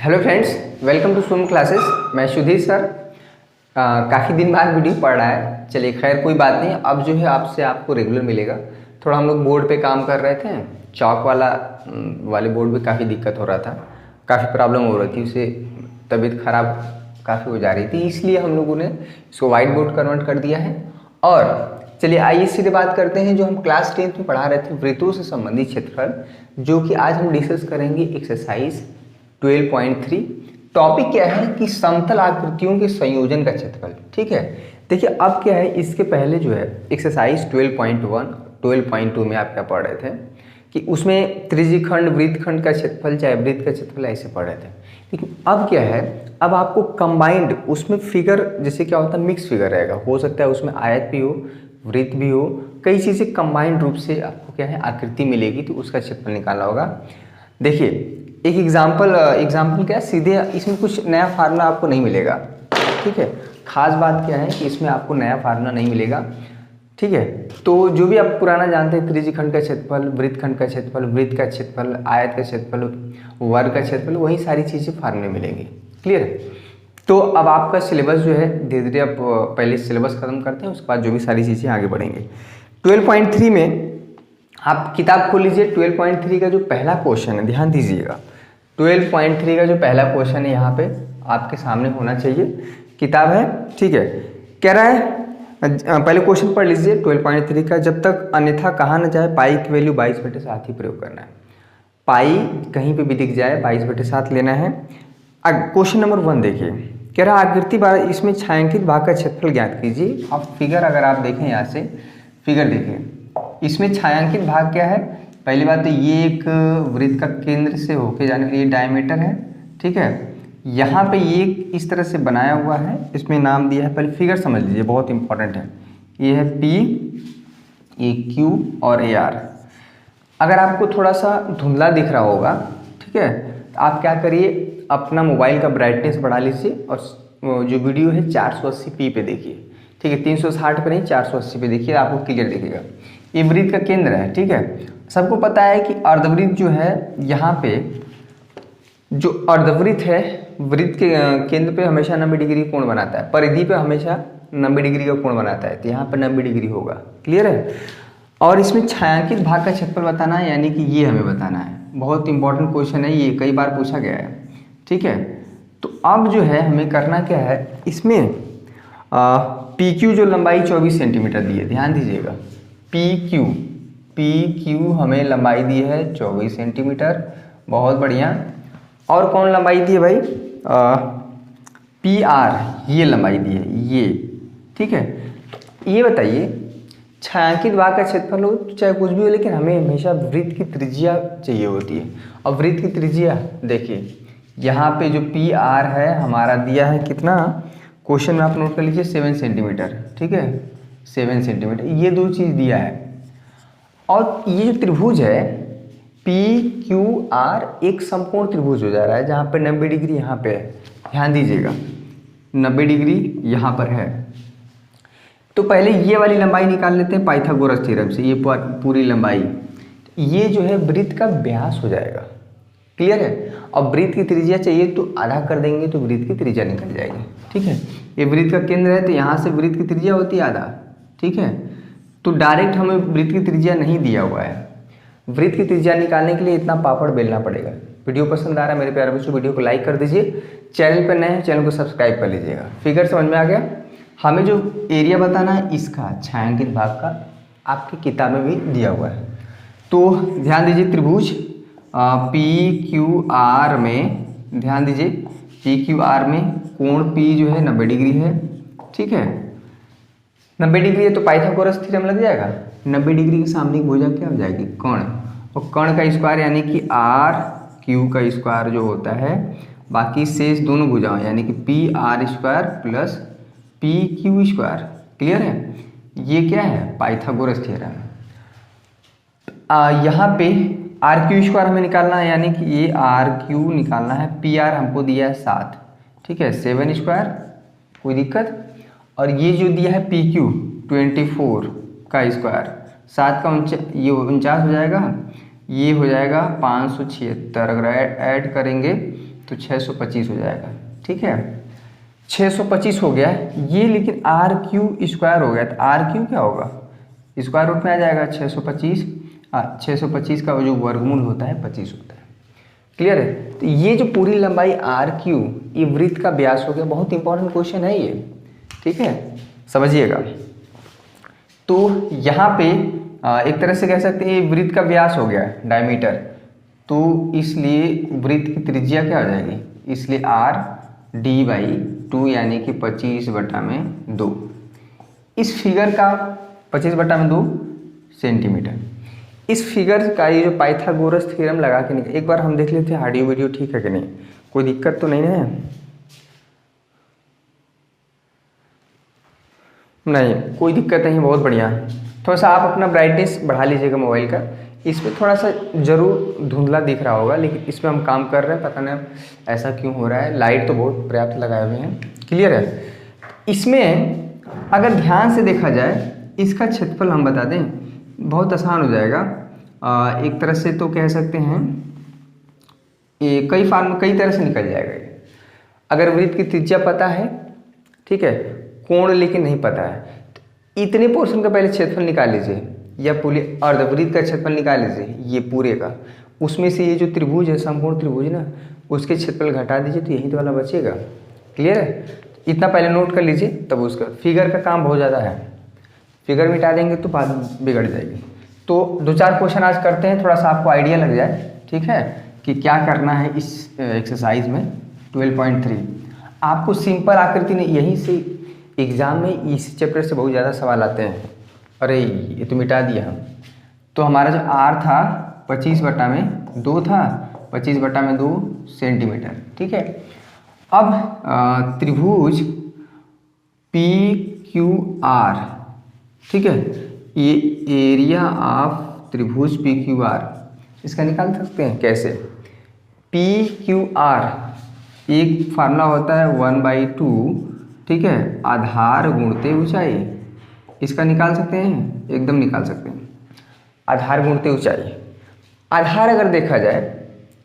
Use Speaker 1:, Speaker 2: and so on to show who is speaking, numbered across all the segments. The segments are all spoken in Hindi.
Speaker 1: Hello friends, welcome to swim classes. मैं सुधीर सर। काफ़ी दिन बाद वीडियो पढ़ रहा है। चलिए खैर कोई बात नहीं, अब जो है आपसे आपको रेगुलर मिलेगा। थोड़ा हम लोग बोर्ड पे काम कर रहे थे, चौक वाले बोर्ड पे काफ़ी दिक्कत हो रहा था, काफ़ी प्रॉब्लम हो रही थी, उसे तबीयत खराब काफ़ी हो जा रही थी, इसलिए हम लोगों ने इसको वाइट बोर्ड कन्वर्ट कर दिया है। और चलिए आइए सीधे बात करते हैं जो हम क्लास 10th में पढ़ा रहे थे, वृत्तों से संबंधित क्षेत्रफल, जो कि आज हम डिस्कस करेंगे एक्सरसाइज 12.3। टॉपिक क्या है कि समतल आकृतियों के संयोजन का क्षेत्रफल। ठीक है, देखिए अब क्या है, इसके पहले जो है एक्सरसाइज 12.1 12.2 में आप क्या पढ़ रहे थे कि उसमें त्रिज्यखंड वृत्तखंड का क्षेत्रफल चाहे वृत्त का क्षेत्रफल ऐसे पढ़ रहे थे। लेकिन अब क्या है, अब आपको कंबाइंड उसमें फिगर, जैसे क्या होता है मिक्स फिगर रहेगा, हो सकता है उसमें आयत भी हो, वृत्त भी हो, कई चीज़ें कंबाइंड रूप से आपको क्या है आकृति मिलेगी, तो उसका क्षेत्रफल निकालना होगा। देखिए एक एग्जाम्पल क्या है, सीधे इसमें कुछ नया फार्मूला आपको नहीं मिलेगा। ठीक है, खास बात क्या है कि इसमें आपको नया फार्मूला नहीं मिलेगा। ठीक है, तो जो भी आप पुराना जानते हैं, त्रिज्यखंड का क्षेत्रफल, वृत्तखंड का क्षेत्रफल, वृत्त का क्षेत्रफल, आयत का क्षेत्रफल, वर्ग का क्षेत्रफल, वही सारी चीज़ें फार्मूले मिलेंगी। क्लियर है? तो अब आपका सिलेबस जो है धीरे धीरे आप पहले सिलेबस खत्म करते हैं, उसके बाद जो भी सारी चीज़ें आगे बढ़ेंगे। 12.3 में आप किताब खोल लीजिए। 12.3 का जो पहला क्वेश्चन है, ध्यान दीजिएगा, 12.3 का जो पहला क्वेश्चन है यहाँ पे आपके सामने होना चाहिए, किताब है। ठीक है, कह रहा है, पहले क्वेश्चन पढ़ लीजिए 12.3 का, जब तक अन्यथा कहा न जाए पाई की वैल्यू 22/7 ही प्रयोग करना है। पाई कहीं पे भी दिख जाए 22/7 लेना है। क्वेश्चन नंबर 1 देखिए, कह रहा है आकृति बार इसमें छायांकित भाग का क्षेत्रफल ज्ञात कीजिए। अब फिगर अगर आप देखें, यहाँ से फिगर देखिए, इसमें छायांकित भाग क्या है, पहली बात तो ये एक वृत्त का केंद्र से होके जाने वाली ये डायमीटर है। ठीक है, यहाँ पे ये इस तरह से बनाया हुआ है, इसमें नाम दिया है, पहले फिगर समझ लीजिए, बहुत इंपॉर्टेंट है। ये है P, ये Q और AR। अगर आपको थोड़ा सा धुंधला दिख रहा होगा, ठीक है, तो आप क्या करिए, अपना मोबाइल का ब्राइटनेस बढ़ा लीजिए और जो वीडियो है 480p पे देखिए। ठीक है, 360 पे नहीं, 480 पे देखिए, आपको क्लियर दिखेगा। ये वृत्त का केंद्र है। ठीक है, सबको पता है कि अर्धवृत्त जो है, यहाँ पे जो अर्धवृत्त है, वृत्त के केंद्र पे हमेशा 90 डिग्री कोण बनाता है, परिधि पे हमेशा 90 डिग्री का कोण बनाता है, तो यहाँ पे 90 डिग्री होगा। क्लियर है? और इसमें छायांकित भाग का क्षेत्रफल बताना है, यानी कि ये हमें बताना है। बहुत इंपॉर्टेंट क्वेश्चन है ये, कई बार पूछा गया है। ठीक है, तो अब जो है हमें करना क्या है, इसमें PQ जो लंबाई 24 सेंटीमीटर दी है, ध्यान दीजिएगा, PQ हमें लंबाई दी है 24 सेंटीमीटर, बहुत बढ़िया। और कौन लंबाई दी है भाई, PR ये लंबाई दी है ये। ठीक है, ये बताइए, छायांकित भाग का क्षेत्रफल हो चाहे कुछ भी हो, लेकिन हमें हमेशा वृत्त की त्रिज्या चाहिए होती है। और वृत्त की त्रिज्या देखिए, यहाँ पे जो PR है हमारा दिया है कितना, क्वेश्चन में आप नोट कर लीजिए 7 सेंटीमीटर। ठीक है, 7 सेंटीमीटर, ये दो चीज़ दिया है। और ये जो त्रिभुज है PQR एक समकोण त्रिभुज हो जा रहा है, जहाँ पे 90 डिग्री यहाँ पे है, ध्यान दीजिएगा 90 डिग्री यहाँ पर है। तो पहले ये वाली लंबाई निकाल लेते हैं पाइथागोरस थ्योरम से, ये पूरी लंबाई, ये जो है वृत्त का व्यास हो जाएगा। क्लियर है? और वृत्त की त्रिज्या चाहिए तो आधा कर देंगे तो वृत्त की त्रिज्या निकल जाएगी। ठीक है, ये वृत्त का केंद्र है, तो यहाँ से वृत्त की त्रिज्या होती है आधा। ठीक है, तो डायरेक्ट हमें वृत्त की त्रिज्या नहीं दिया हुआ है, वृत्त की त्रिज्या निकालने के लिए इतना पापड़ बेलना पड़ेगा। वीडियो पसंद आ रहा है मेरे प्यारे बच्चों, वीडियो को लाइक कर दीजिए, चैनल पर नए हैं चैनल को सब्सक्राइब कर लीजिएगा। फिगर समझ में आ गया? हमें जो एरिया बताना है इसका, छायांकित भाग का, आपकी किताब में भी दिया हुआ है। तो ध्यान दीजिए, त्रिभुज PQR में, ध्यान दीजिए PQR में कोण P जो है 90 डिग्री है। ठीक है, 90 डिग्री है तो पाइथागोरस थ्योरम लग जाएगा। 90 डिग्री के सामने की भुजा क्या हो जाएगी, कर्ण, और कर्ण का स्क्वायर यानी कि RQ का स्क्वायर जो होता है, बाकी शेष दोनों भुजाएं यानी कि PR² plus PQ square. Clear है? ये क्या है, पाइथागोरस थ्योरम। यहाँ पे RQ स्क्वायर हमें निकालना है, यानी कि ये RQ निकालना है, PR हमको दिया है 7। ठीक है, 7 स्क्वायर, कोई दिक्कत। और ये जो दिया है PQ 24 का स्क्वायर, 7 का ये 49 हो जाएगा, ये हो जाएगा 576। अगर ऐड करेंगे तो 625 हो जाएगा। ठीक है, 625 हो गया ये, लेकिन आर क्यू स्क्वायर हो गया, तो आर क्यू क्या होगा, स्क्वायर रूट में आ जाएगा 625। 625 का जो वर्गमूल होता है 25 होता है। क्लियर है? तो ये जो पूरी लंबाई आर क्यू, ये वृत्त का व्यास हो गया। बहुत इंपॉर्टेंट क्वेश्चन है ये। ठीक है, समझिएगा। तो यहाँ पे एक तरह से कह सकते हैं ये वृत्त का व्यास हो गया, डायमीटर। तो इसलिए वृत्त की त्रिज्या क्या हो जाएगी, इसलिए आर डी बाई 2 यानी कि 25/2। इस फिगर का 25/2 सेंटीमीटर। इस फिगर का ये जो पाइथागोरस थ्योरम लगा के निकल, एक बार हम देख लेते हैं ऑडियो वीडियो ठीक है कि नहीं, कोई दिक्कत तो नहीं है? नहीं, कोई दिक्कत नहीं, बहुत बढ़िया। थोड़ा सा आप अपना ब्राइटनेस बढ़ा लीजिएगा मोबाइल का। इस पर थोड़ा सा ज़रूर धुंधला दिख रहा होगा, लेकिन इस पर हम काम कर रहे हैं, पता नहीं ऐसा क्यों हो रहा है। लाइट तो बहुत पर्याप्त लगाए हुए हैं। क्लियर है? इसमें अगर ध्यान से देखा जाए, इसका क्षेत्रफल हम बता दें, बहुत आसान हो जाएगा। एक तरह से तो कह सकते हैं ये कई तरह से निकल जाएगा ये। अगर वृत्त की त्रिज्या पता है, ठीक है, कोण लेकिन नहीं पता है, तो इतने पोर्शन का पहले क्षेत्रफल निकाल लीजिए, या पूरे अर्धवृत्त का क्षेत्रफल निकाल लीजिए, ये पूरे का। उसमें से ये जो त्रिभुज है, समकोण त्रिभुज ना, उसके क्षेत्रफल घटा दीजिए, तो यही तो वाला बचेगा। क्लियर है? इतना पहले नोट कर लीजिए, तब उसका फिगर का काम बहुत ज़्यादा है। फिगर मिटा देंगे तो बात बिगड़ जाएगी। तो 2-4 क्वेश्चन आज करते हैं, थोड़ा सा आपको आइडिया लग जाए, ठीक है, कि क्या करना है इस एक्सरसाइज में। 12.3 आपको सिंपल आकृति ने, यहीं से एग्जाम में इस चैप्टर से बहुत ज़्यादा सवाल आते हैं। अरे ये तो मिटा दिया हम। तो हमारा जो आर था 25/2 था, 25/2 सेंटीमीटर। ठीक है, अब त्रिभुज पी क्यू आर, ठीक है, ये एरिया ऑफ त्रिभुज पी क्यू आर, इसका निकाल सकते हैं कैसे? पी क्यू आर एक फार्मूला होता है 1/2, ठीक है, आधार गुणते ऊंचाई। इसका निकाल सकते हैं, एकदम निकाल सकते हैं, आधार गुणते ऊंचाई। आधार अगर देखा जाए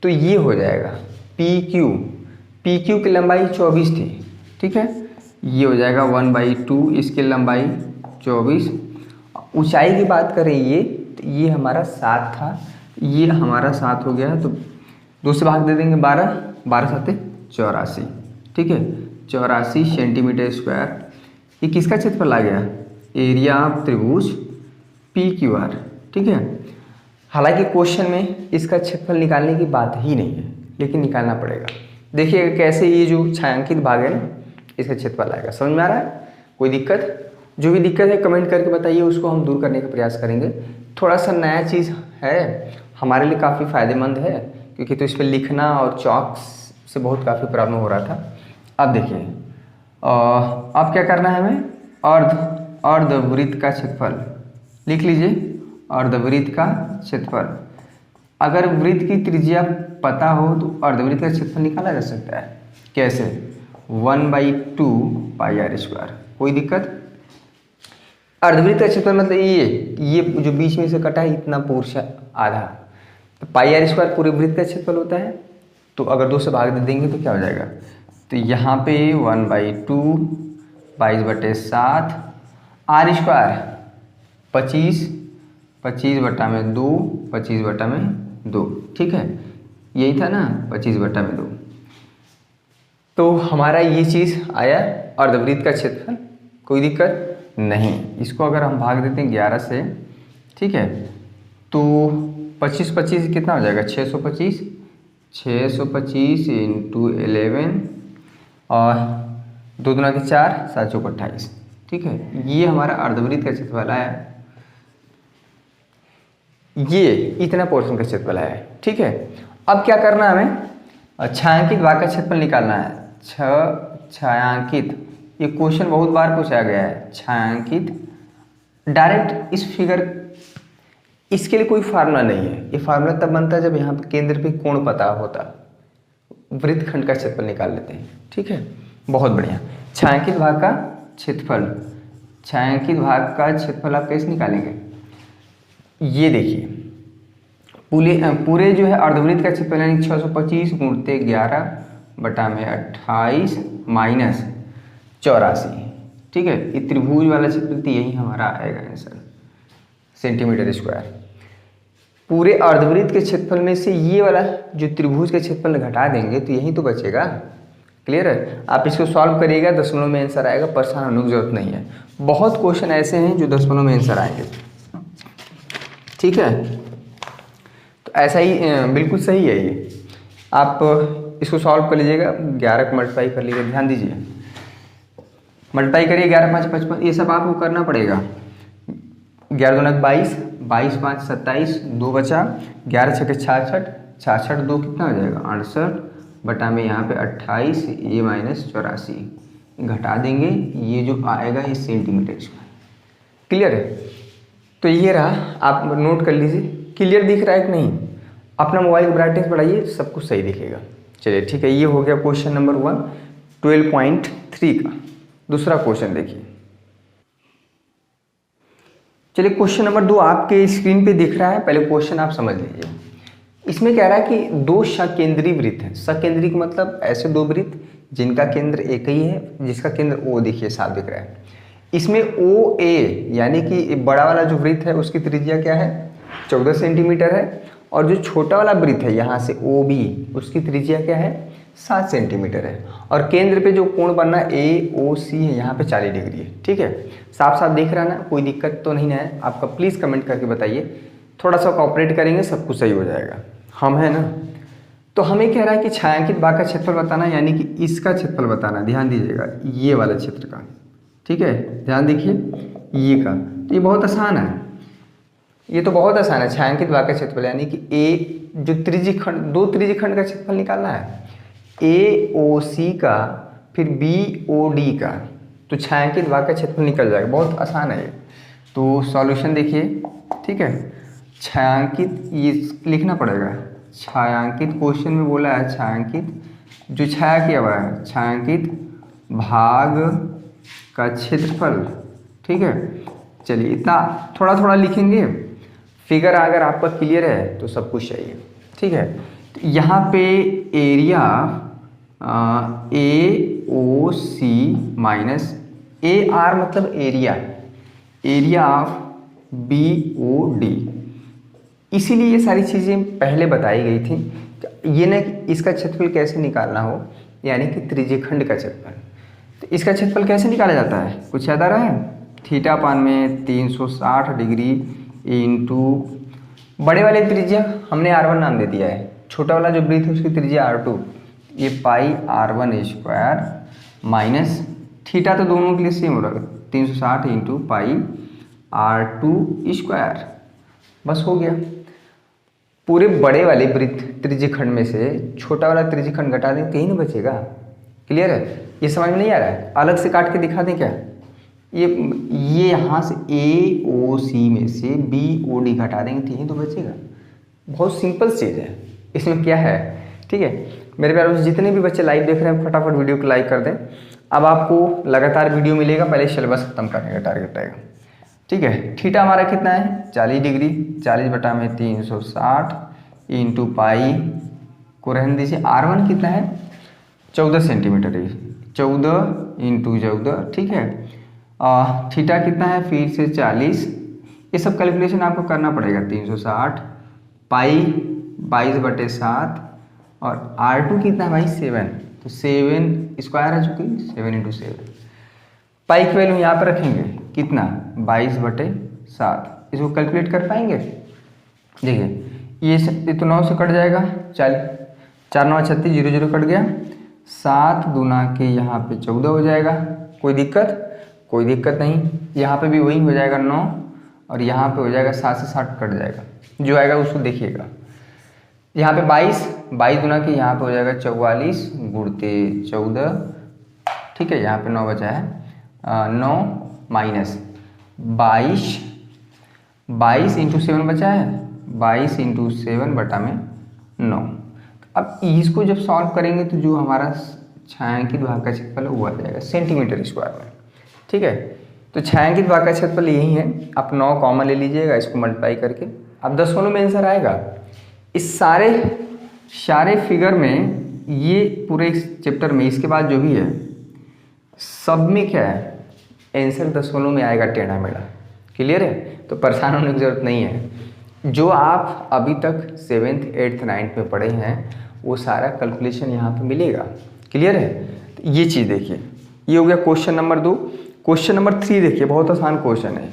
Speaker 1: तो ये हो जाएगा पी क्यू की लंबाई 24 थी, ठीक है, ये हो जाएगा 1/2, इसकी लंबाई 24। ऊंचाई की बात करें ये, तो ये हमारा 7 था, ये हमारा 7 हो गया, तो 2 से भाग दे देंगे 12, 12×7 84, ठीक है, 84 सेंटीमीटर स्क्वायर। ये किसका क्षेत्रफल आ गया? एरिया ऑफ त्रिभुज पी क्यू आर। ठीक है, हालांकि क्वेश्चन में इसका क्षेत्रफल निकालने की बात ही नहीं है, लेकिन निकालना पड़ेगा। देखिएगा कैसे ये जो छायांकित भाग है ना, इसका क्षेत्रफल आएगा। समझ में आ रहा है? कोई दिक्कत? जो भी दिक्कत है कमेंट करके बताइए, उसको हम दूर करने का प्रयास करेंगे। थोड़ा सा नया चीज़ है, हमारे लिए काफ़ी फ़ायदेमंद है, क्योंकि तो इस पर लिखना और चॉक से बहुत काफ़ी प्रॉब्लम हो रहा था। अब देखिए, अब क्या करना है हमें? अर्धवृत्त का क्षेत्रफल लिख लीजिए। अर्धवृत्त का क्षेत्रफल, अगर वृत्त की त्रिज्या पता हो तो अर्धवृत्त का क्षेत्रफल निकाला जा सकता है। कैसे? 1/2 पाई आर स्क्वायर। कोई दिक्कत? अर्धवृत्त का क्षेत्रफल मतलब ये जो बीच में से कटा है, इतना पोर्शन आधा, तो पाई आर स्क्वायर पूरे वृत्त का क्षेत्रफल होता है। तो अगर 2 से भाग दे देंगे तो क्या हो जाएगा? तो यहाँ पे 1/2 22/7 आर स्क्वायर 25, 25/2, 25/2, ठीक है, यही था ना 25/2। तो हमारा ये चीज़ आया अर्धवृत्त का क्षेत्रफल। कोई दिक्कत नहीं। इसको अगर हम भाग देते हैं 11 से, ठीक है, तो 25 कितना हो जाएगा? 625 × 11 और 2 दूना 4, 7 × 28, ठीक है, ये हमारा अर्धवृत्त का क्षेत्रफल आया। ये इतना पोर्शन का क्षेत्रफल आया है। ठीक है, अब क्या करना है हमें? छायांकित भाग का क्षेत्रफल निकालना है। छायांकित, ये क्वेश्चन बहुत बार पूछा गया है। छायांकित डायरेक्ट इस फिगर, इसके लिए कोई फार्मूला नहीं है। ये फार्मूला तब बनता है जब यहाँ पे केंद्र पे कोण पता होता। वृत्तखंड का क्षेत्रफल निकाल लेते हैं। ठीक है, बहुत बढ़िया। छायांकित भाग का क्षेत्रफल, छायांकित भाग का क्षेत्रफल आप कैसे निकालेंगे? ये देखिए, पूरे जो है अर्धवृत्त का क्षेत्रफल यानी 625 × 11 बटा में 28 माइनस 84। ठीक है, ये त्रिभुज वाला क्षेत्रफल तो यही हमारा आएगा आंसर, सेंटीमीटर स्क्वायर। पूरे अर्धवृत्त के क्षेत्रफल में से ये वाला जो त्रिभुज के क्षेत्रफल घटा देंगे तो यही तो बचेगा। क्लियर है? आप इसको सॉल्व करिएगा, दशमलव में आंसर आएगा, परेशान होने की जरूरत नहीं है। बहुत क्वेश्चन ऐसे हैं जो दशमलव में आंसर आएंगे। ठीक है, तो ऐसा ही बिल्कुल सही है ये। आप इसको सॉल्व कर लीजिएगा, 11 को मल्टीप्लाई कर लीजिए, ध्यान दीजिए, मल्टीप्लाई करिए 11 5 55, ये सब आपको करना पड़ेगा। 11 दूना 22, 22 5 27, 2 बचा, 11 छके 66, 66 2 कितना हो जाएगा 68 बटा में यहाँ पे 28 ये माइनस 84 घटा देंगे, ये जो आएगा ये सेंटीमीटर स्क्वायर। क्लियर है? तो ये रहा, आप नोट कर लीजिए। क्लियर दिख रहा है कि नहीं? अपना मोबाइल की ब्राइटनेस बढ़ाइए, सब कुछ सही दिखेगा। चलिए ठीक है, ये हो गया क्वेश्चन नंबर 1 12.3 का। दूसरा क्वेश्चन देखिए। चलिए क्वेश्चन नंबर 2 आपके स्क्रीन पे दिख रहा है, पहले क्वेश्चन आप समझ लीजिए। इसमें कह रहा है कि दो सकेंद्री वृत्त हैं। सकेंद्री का मतलब ऐसे दो वृत्त जिनका केंद्र एक ही है, जिसका केंद्र O देखिए साफ दिख रहा है। इसमें OA यानी कि बड़ा वाला जो वृत्त है उसकी त्रिज्या क्या है 14 सेंटीमीटर है, और जो छोटा वाला वृत्त है यहाँ से OB उसकी त्रिज्या क्या है 7 सेंटीमीटर है, और केंद्र पे जो कोण बनना AOC है यहाँ पे 40 डिग्री है। ठीक है, साफ साफ दिख रहा है ना? कोई दिक्कत तो नहीं है आपका? प्लीज़ कमेंट करके बताइए, थोड़ा सा कोऑपरेट करेंगे सब कुछ सही हो जाएगा। हम है ना? तो हमें कह रहा है कि छायांकित भाग का क्षेत्रफल बताना, यानी कि इसका क्षेत्रफल बताना। ध्यान दीजिएगा, ये वाला क्षेत्र का। ठीक है, ध्यान देखिए ये का, तो ये बहुत आसान है, ये तो बहुत आसान है। छायांकित भाग का क्षेत्रफल यानी कि A जो त्रिज्यखंड, दो त्रिज्यखंड का क्षेत्रफल निकालना है, AOC का फिर BOD का, तो छायांकित भाग का क्षेत्रफल निकल जाएगा। बहुत आसान है ये। तो सॉल्यूशन देखिए। ठीक है, छायांकित ये लिखना पड़ेगा, छायांकित क्वेश्चन में बोला है छायांकित, जो छाया किया हुआ है छायांकित भाग का क्षेत्रफल। ठीक है, चलिए इतना थोड़ा थोड़ा लिखेंगे, फिगर अगर आपका क्लियर है तो सब कुछ चाहिए। ठीक है, तो यहाँ पे एरिया AOC माइनस AR मतलब एरिया, एरिया ऑफ BOD, इसीलिए ये सारी चीज़ें पहले बताई गई थी। ये ना कि इसका क्षेत्रफल कैसे निकालना हो, यानी कि त्रिज्यखंड का क्षेत्रफल। तो इसका क्षेत्रफल कैसे निकाला जाता है, कुछ याद आ रहा है? थीटा पान में 360 डिग्री इंटू बड़े वाले त्रिज्या हमने R1 नाम दे दिया है, छोटा वाला जो वृत्त है उसकी त्रिज्या R2, ये पाई R1 स्क्वायर माइनस थीटा तो दोनों के लिए सेम हो रहा है 360 इंटू पाई R2 स्क्वायर। बस हो गया। पूरे बड़े वाले वृत्त त्रिज्यखंड में से छोटा वाला त्रिज्यखंड घटा दें, कहीं ना बचेगा। क्लियर है? ये समझ में नहीं आ रहा है? अलग से काट के दिखा दें क्या? ये यहाँ से AOC में से BOD घटा देंगे तो यही तो बचेगा। बहुत सिंपल चीज़ है, इसमें क्या है? ठीक है मेरे प्यारे दोस्त, जितने भी बच्चे लाइव देख रहे हैं फटाफट वीडियो को लाइक कर दें। अब आपको लगातार वीडियो मिलेगा, पहले सिलेबस खत्म करने का टारगेट रहेगा। ठीक है, थीटा हमारा कितना है 40 डिग्री, 40 बटा में 360 इंटू पाई को रहने दीजिए। R1 कितना है 14 सेंटीमीटर, 14 इंटू 14। ठीक है, थीटा कितना है फिर से 40, ये सब कैलकुलेशन आपको करना पड़ेगा। 360 पाई 22/7 और R2 कितना है भाई 7, तो 7 स्क्वायर है चूँकि 7 इंटू 7। पाई की वैल्यू यहाँ पर रखेंगे कितना 22/7, इसको कैलकुलेट कर पाएंगे? देखिए ये तो 9 से कट जाएगा, 4 9 36 0 0 कट गया, 7 दूना के यहाँ पे 14 हो जाएगा। कोई दिक्कत? कोई दिक्कत नहीं। यहाँ पे भी वही हो जाएगा 9 और यहाँ पे हो जाएगा 7 से 60 कट जाएगा, जो आएगा उसको देखिएगा। यहाँ पे 22 दूना के यहाँ पे हो जाएगा 44 गुणते 14। ठीक है, यहाँ पे 9 बचा है, 9 माइनस 22 इंटू 7 बचा है, 22 इंटू 7 बटा में 9। अब इसको जब सॉल्व करेंगे तो जो हमारा छायांकित भाग का क्षेत्रफल वो आ जाएगा सेंटीमीटर स्क्वायर में। ठीक है, तो छायांकित भाग का क्षेत्रफल यही है। आप 9 कॉमन ले लीजिएगा, इसको मल्टीप्लाई करके अब दशमलव में आंसर आएगा। इस सारे फिगर में ये पूरे इस चैप्टर में इसके बाद जो भी है सब में क्या है, आंसर दशमलव में आएगा टेढ़ा मेढ़ा। क्लियर है? तो परेशान होने की ज़रूरत नहीं है। जो आप अभी तक 7th 8th 9th में पढ़े हैं वो सारा कैलकुलेशन यहाँ पे मिलेगा। क्लियर है? तो ये चीज़ देखिए, ये हो गया क्वेश्चन नंबर 2। क्वेश्चन नंबर 3 देखिए, बहुत आसान क्वेश्चन है।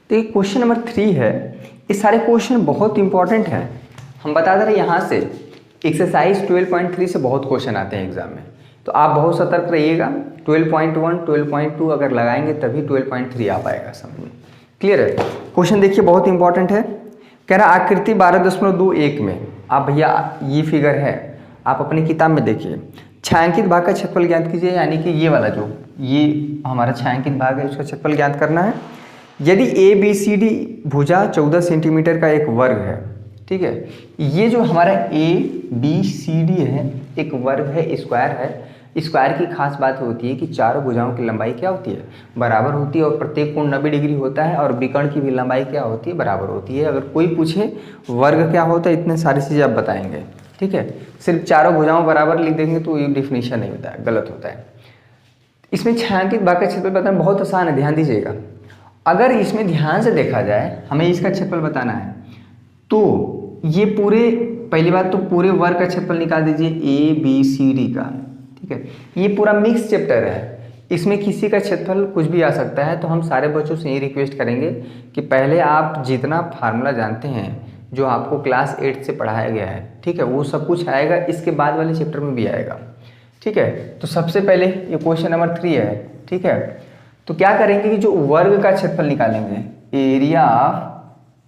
Speaker 1: तो ये क्वेश्चन नंबर 3 है, ये सारे क्वेश्चन बहुत इंपॉर्टेंट हैं। हम बता दे रहे यहाँ से एक्सरसाइज 12.3 से बहुत क्वेश्चन आते हैं एग्जाम में, तो आप बहुत सतर्क रहिएगा। 12.1 12.2 अगर लगाएंगे तभी 12.3 आ पाएगा समझ में। क्लियर है? क्वेश्चन देखिए बहुत इंपॉर्टेंट है। कह रहा आकृति 12.21 में, आप भैया ये फिगर है, आप अपनी किताब में देखिए, छायांकित भाग का क्षेत्रफल ज्ञात कीजिए। यानी कि ये वाला जो ये हमारा छायांकित भाग है उसका क्षेत्रफल ज्ञात करना है। यदि ABCD भुजा 14 सेंटीमीटर का एक वर्ग है, ठीक है, ये जो हमारा ABCD है एक वर्ग है, स्क्वायर है। स्क्वायर की खास बात होती है कि चारों भुजाओं की लंबाई क्या होती है, बराबर होती है, और प्रत्येक कोण 90 डिग्री होता है, और विकर्ण की भी लंबाई क्या होती है, बराबर होती है। अगर कोई पूछे वर्ग क्या होता है, इतने सारी चीज़ें आप बताएंगे। ठीक है, सिर्फ चारों भुजाओं बराबर लिख देंगे तो ये डिफिनीशन नहीं होता है, गलत होता है। इसमें छायांकित भाग का क्षेत्रफल बताना बहुत आसान है, ध्यान दीजिएगा। अगर इसमें ध्यान से देखा जाए, हमें इसका क्षेत्रफल बताना है, तो ये पूरे, पहली बात तो पूरे वर्ग का क्षेत्रफल निकाल दीजिए ABCD का। ठीक है, ये पूरा मिक्स चैप्टर है, इसमें किसी का क्षेत्रफल कुछ भी आ सकता है। तो हम सारे बच्चों से ये रिक्वेस्ट करेंगे कि पहले आप जितना फार्मूला जानते हैं जो आपको क्लास 8 से पढ़ाया गया है, ठीक है, वो सब कुछ आएगा, इसके बाद वाले चैप्टर में भी आएगा। ठीक है, तो सबसे पहले ये क्वेश्चन नंबर 3 है। ठीक है, तो क्या करेंगे कि जो वर्ग का क्षेत्रफल निकालेंगे, एरिया ऑफ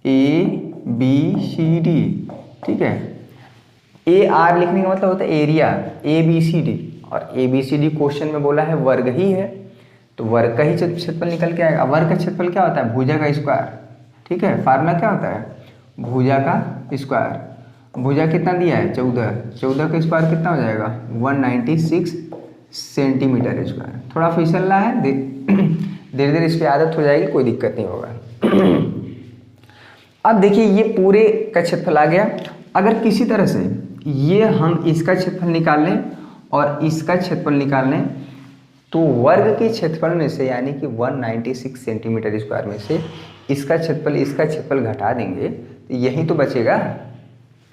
Speaker 1: ABCD। ठीक है, AR लिखने का मतलब होता है एरिया, ABCD, और ABCD क्वेश्चन में बोला है वर्ग ही है, तो वर्ग का ही क्षेत्रफल निकल के आएगा। वर्ग का क्षेत्रफल क्या होता है, भुजा का स्क्वायर। ठीक है, फार्मूला क्या होता है, भुजा का स्क्वायर। भुजा कितना दिया है, 14 का स्क्वायर कितना हो जाएगा, 196 सेंटीमीटर स्क्वायर। थोड़ा फिसल रहा है, धीरे धीरे इस पर आदत हो जाएगी, कोई दिक्कत नहीं होगा। अब देखिए ये पूरे का क्षेत्रफल आ गया। अगर किसी तरह से ये हम इसका क्षेत्रफल निकाल लें और इसका क्षेत्रफल निकाल लें, तो वर्ग के क्षेत्रफल में से, यानी कि 196 सेंटीमीटर स्क्वायर में से इसका क्षेत्रफल घटा देंगे तो यही तो बचेगा।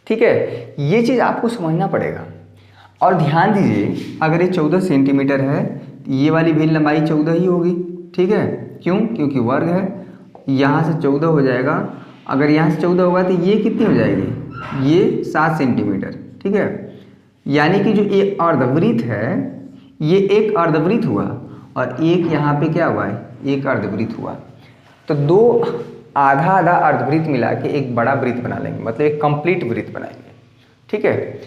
Speaker 1: ठीक है, ये चीज़ आपको समझना पड़ेगा। और ध्यान दीजिए, अगर ये 14 सेंटीमीटर है, ये वाली भी लंबाई 14 ही होगी। ठीक है, क्यों, क्योंकि वर्ग है। यहाँ से 14 हो जाएगा, अगर यहाँ से 14 होगा तो ये कितनी हो जाएगी, ये 7 सेंटीमीटर। ठीक है, यानी कि जो एक अर्धवृत्त है, ये एक अर्धवृत्त हुआ, और एक यहाँ पे क्या हुआ है, एक अर्धवृत्त हुआ। तो दो आधा आधा अर्धवृत्त मिला के एक बड़ा वृत्त बना लेंगे, मतलब एक कंप्लीट वृत्त बनाएंगे। ठीक है,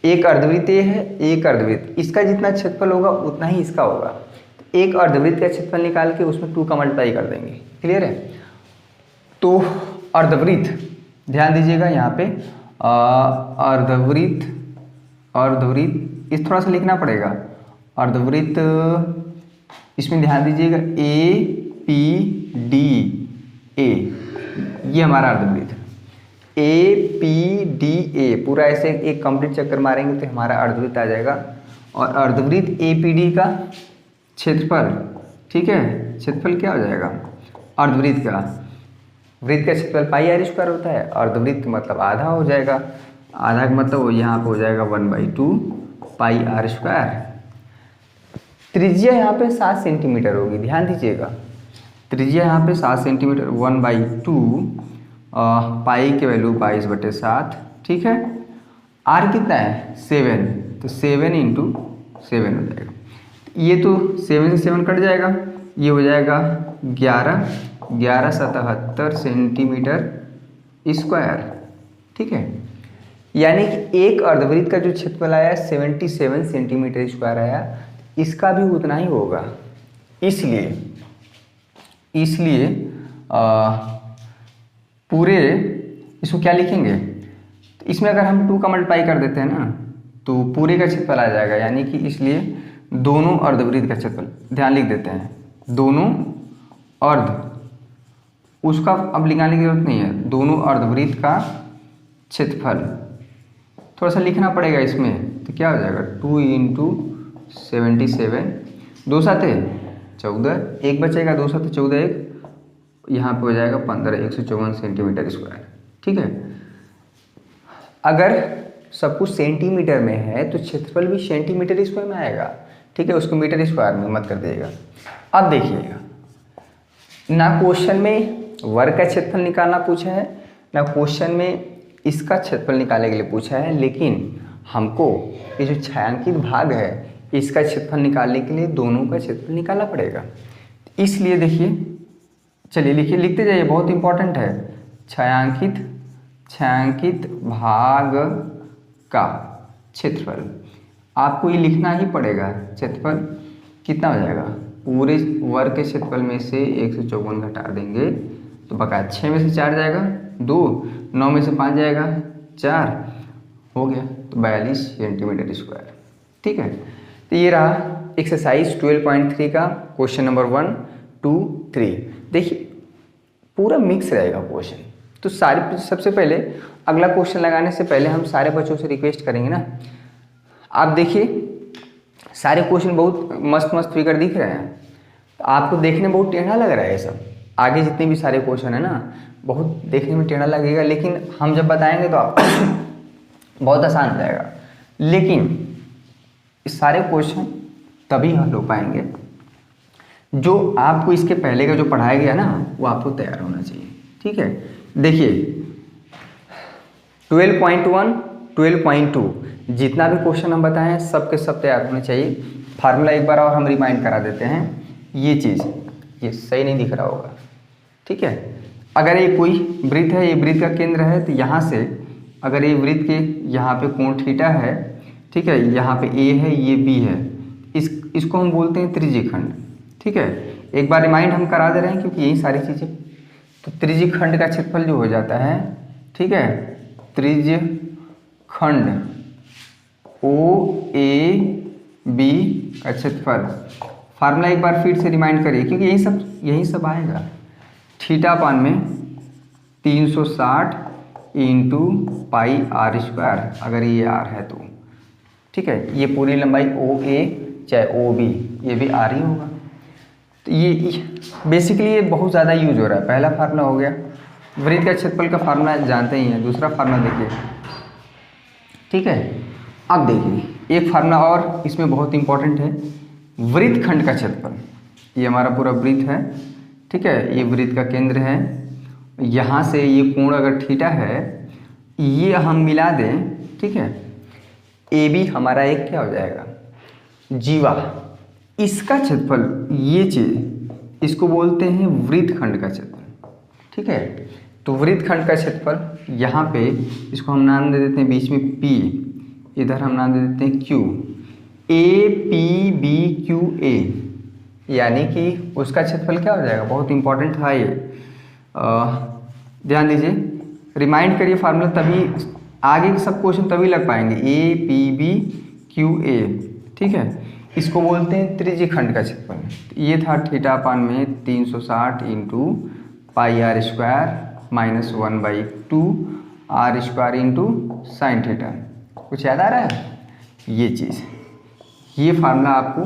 Speaker 1: एक अर्धवृत्त ये है, एक अर्धवृत्त, इसका जितना क्षेत्रफल होगा उतना ही इसका होगा। एक अर्धवृत्त का क्षेत्रफल निकाल के उसमें 2 का मल्टीप्लाई कर देंगे। क्लियर है? तो अर्धवृत्त, ध्यान दीजिएगा यहाँ पे अर्धवृत्त, अर्धवृत्त इस थोड़ा सा लिखना पड़ेगा, अर्धवृत्त, इसमें ध्यान दीजिएगा APDA, ये हमारा अर्धवृत्त है। APDA पूरा ऐसे एक कंप्लीट चक्कर मारेंगे तो हमारा अर्धवृत्त आ जाएगा। और अर्धवृत्त APD का क्षेत्रफल, ठीक है, क्षेत्रफल क्या हो जाएगा, अर्धवृत्त का, वृत्त का क्षेत्रफल पाई आर स्क्वायर होता है, अर्धवृत्त मतलब आधा हो जाएगा, आधा का मतलब यहाँ पे हो जाएगा 1/2 पाई आर स्क्वायर। त्रिज्या यहाँ पे 7 सेंटीमीटर होगी, ध्यान दीजिएगा, त्रिज्या यहाँ पे 7 सेंटीमीटर, 1/2 पाई की वैल्यू 22/7। ठीक है, आर कितना है 7, तो 7 × 7 हो जाएगा। ये तो 7 से 7 कट जाएगा, ये हो जाएगा 1177 सेंटीमीटर स्क्वायर। ठीक है, यानी कि एक अर्धवृत्त का जो क्षेत्रफल आया 77 सेंटीमीटर स्क्वायर आया, इसका भी उतना ही होगा। इसलिए पूरे इसको क्या लिखेंगे, तो इसमें अगर हम 2 का मल्टीप्लाई कर देते हैं ना, तो पूरे का क्षेत्रफल आ जाएगा। यानी कि इसलिए दोनों अर्धवृत्त का क्षेत्रफल, ध्यान लिख देते हैं, दोनों अर्ध, उसका अब लिखाने की जरूरत नहीं है, दोनों अर्धवृत्त का क्षेत्रफल, थोड़ा सा लिखना पड़ेगा इसमें, तो क्या हो जाएगा 2 इंटू 77, 2 साते 14, एक बचेगा, 2 साते 14, एक यहाँ पे हो जाएगा 15, 154 सेंटीमीटर स्क्वायर। ठीक है, अगर सब कुछ सेंटीमीटर में है तो क्षेत्रफल भी सेंटीमीटर स्क्वायर में आएगा। ठीक है, उसको मीटर स्क्वायर में मत कर देगा। अब देखिएगा, ना क्वेश्चन में वर्ग का क्षेत्रफल निकालना पूछा है, ना क्वेश्चन में इसका क्षेत्रफल निकालने के लिए पूछा है, लेकिन हमको ये जो छायांकित भाग है इसका क्षेत्रफल निकालने के लिए दोनों का क्षेत्रफल निकालना पड़ेगा। इसलिए देखिए, चलिए लिखिए, लिखते जाइए, बहुत इंपॉर्टेंट है। छायांकित भाग का क्षेत्रफल आपको ये लिखना ही पड़ेगा। क्षेत्रफल कितना हो जाएगा, पूरे वर्ग के क्षेत्रफल में से 154 घटा देंगे तो बकाया 6 में से 4 जाएगा 2, 9 में से 5 जाएगा 4, हो गया तो 42 सेंटीमीटर स्क्वायर। ठीक है, तो ये रहा एक्सरसाइज 12.3 का क्वेश्चन नंबर 1, 2, 3। देखिए पूरा मिक्स रहेगा क्वेश्चन। तो सबसे पहले अगला क्वेश्चन लगाने से पहले हम सारे बच्चों से रिक्वेस्ट करेंगे ना, आप देखिए सारे क्वेश्चन बहुत मस्त मस्त फिगर दिख रहे हैं, तो आपको देखने में बहुत टेढ़ा लग रहा है ये सब। आगे जितने भी सारे क्वेश्चन है ना, बहुत देखने में टेढ़ा लगेगा, लेकिन हम जब बताएंगे तो आप बहुत आसान हो जाएगा। लेकिन इस सारे क्वेश्चन तभी हल हो पाएंगे जो आपको इसके पहले का जो पढ़ाया गया ना वो आपको तैयार होना चाहिए। ठीक है, देखिए 12.1, 12.2 जितना भी क्वेश्चन हम बताएं सब के सब तैयार होने चाहिए। फार्मूला एक बार और हम रिमाइंड करा देते हैं। ये चीज़ ये सही नहीं दिख रहा होगा। ठीक है, अगर ये कोई वृत्त है, ये वृत्त का केंद्र है, तो यहाँ से अगर ये वृत्त के यहाँ पे कोण थीटा है, ठीक है, यहाँ पे ए है, ये बी है, इसको हम बोलते हैं त्रिज्यखंड। ठीक है, एक बार रिमाइंड हम करा दे रहे हैं क्योंकि यही सारी चीज़ें। तो त्रिज्यखंड का क्षेत्रफल जो हो जाता है, ठीक है, त्रिज्यखंड OAB का क्षेत्रफल, फार्मूला एक बार फिर से रिमाइंड करिए क्योंकि यही सब आएगा। थीटा पान में 360 इंटू पाई आर स्क्वायर, अगर ये आर है तो। ठीक है, ये पूरी लंबाई OA चाहे OB ये भी आर ही होगा। तो ये बेसिकली ये बहुत ज़्यादा यूज हो रहा है। पहला फार्मूला हो गया, वृत्त का क्षेत्रफल का फार्मूला जानते ही हैं। दूसरा फार्मूला देखिए, ठीक है, अब देखिए एक फार्मूला और इसमें बहुत इंपॉर्टेंट है, वृत्त खंड का क्षेत्रफल। ये हमारा पूरा वृत्त है, ठीक है, ये वृत्त का केंद्र है, यहाँ से ये कोण अगर थीटा है, ये हम मिला दें, ठीक है, AB हमारा एक क्या हो जाएगा, जीवा। इसका क्षेत्रफल ये चीज़ इसको बोलते हैं वृत्त खंड का क्षेत्रफल। ठीक है, तो वृत्त खंड का क्षेत्रफल यहाँ पे इसको हम नाम दे देते हैं बीच में P, इधर हम नाम दे देते हैं Q, APBQA, यानी कि उसका क्षेत्रफल क्या हो जाएगा। बहुत इंपॉर्टेंट था ये, ध्यान दीजिए, रिमाइंड करिए फार्मूला, तभी आगे के सब क्वेश्चन तभी लग पाएंगे। APBQA, ठीक है, इसको बोलते हैं त्रिज्यखंड का क्षेत्रफल। ये था थीटा पान में 360 into pi r square minus 1/2 r square into sine theta. कुछ याद आ रहा है? ये चीज़, ये फार्मूला आपको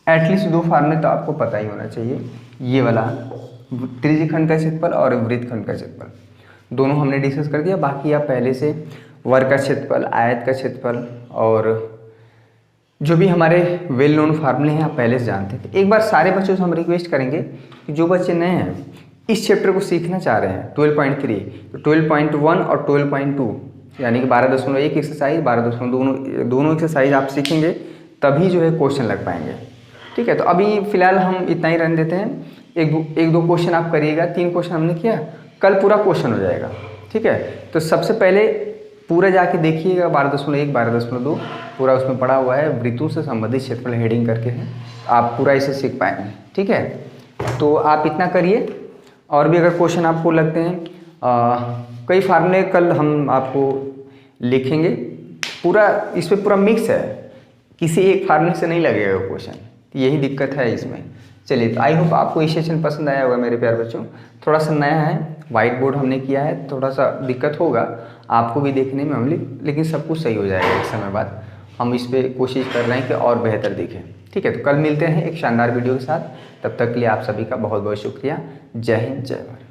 Speaker 1: एटलीस्ट 2 फार्मूले तो आपको पता ही होना चाहिए। ये वाला त्रिज्यखंड का क्षेत्रफल और वृत्त खंड का क्षेत्रफल दोनों हमने डिस्कस कर दिया। बाकी आप पहले से वर्ग का क्षेत्रफल, आयत का क्षेत्रफल और जो भी हमारे वेल नोन फार्मूले हैं आप पहले से जानते थे। एक बार सारे बच्चों से हम रिक्वेस्ट करेंगे कि जो बच्चे नए हैं इस चैप्टर को सीखना चाह रहे हैं 12.3, तो 12.1 और 12.2 यानी कि 12.1 एक्सरसाइज, 12.2 दोनों एक्सरसाइज आप सीखेंगे तभी जो है क्वेश्चन लग पाएंगे। ठीक है, तो अभी फिलहाल हम इतना ही रहने देते हैं। एक दो क्वेश्चन आप करिएगा, 3 क्वेश्चन हमने किया, कल पूरा क्वेश्चन हो जाएगा। ठीक है, तो सबसे पहले पूरा जाके देखिएगा 12.1, 12.2 पूरा उसमें पड़ा हुआ है, वृत्तों से संबंधित क्षेत्रफल हेडिंग करके है, आप पूरा इसे सीख पाएंगे। ठीक है, तो आप इतना करिए। और भी अगर क्वेश्चन आपको लगते हैं, कई फार्मूले कल हम आपको लिखेंगे, पूरा इस पर पूरा मिक्स है, किसी एक फार्मूले से नहीं लगेगा क्वेश्चन, यही दिक्कत है इसमें। चलिए, तो आई होप आपको ये सेशन पसंद आया होगा मेरे प्यारे बच्चों। थोड़ा सा नया है, वाइट बोर्ड हमने किया है, थोड़ा सा दिक्कत होगा, आपको भी देखने में मामूली, लेकिन सब कुछ सही हो जाएगा एक समय बाद। हम इस पे कोशिश कर रहे हैं कि और बेहतर दिखे। ठीक है, तो कल मिलते हैं एक शानदार वीडियो के साथ। तब तक के लिए आप सभी का बहुत बहुत शुक्रिया। जय हिंद, जय भारत।